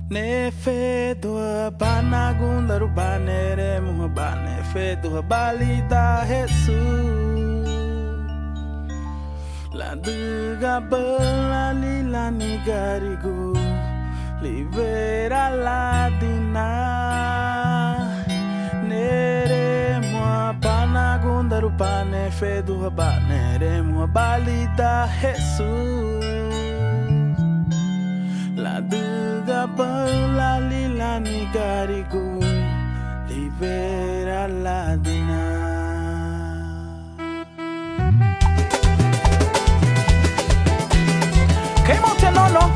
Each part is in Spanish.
Nefe dua bana gundaru banere muhaba nefe dua balita Jesus. La duga belali la nigarigo libera la dina. Nere muhabana gundaru nefe dua banere muhabalita Jesus. La duga la lila nigarigo libera la dina. ¿Qué monte no?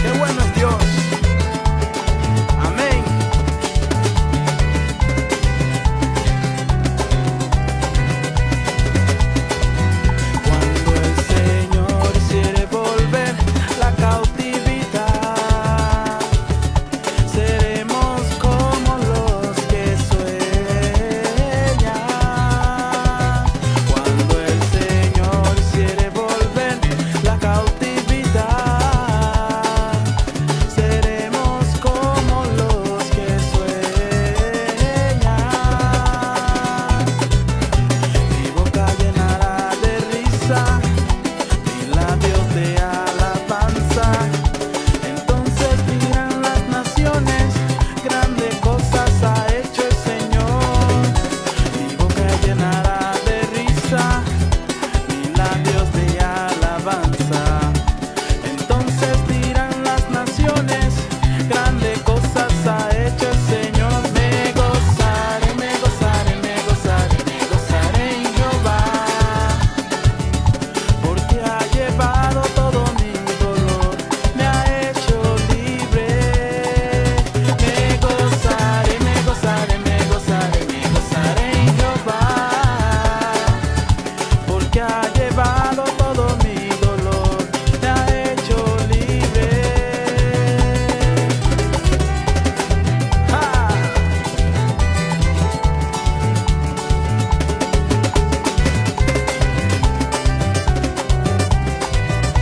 Qué bueno es Dios. Amén.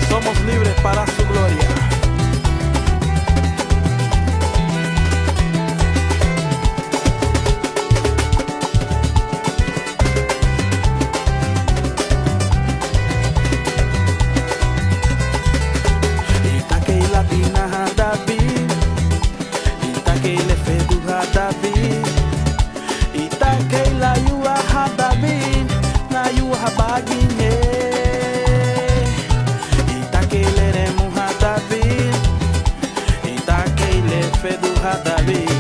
Somos libres para su gloria. Itaque y latina David, Itaque y le feduja David, Itaque y la yuha David, na yuha bagine. David,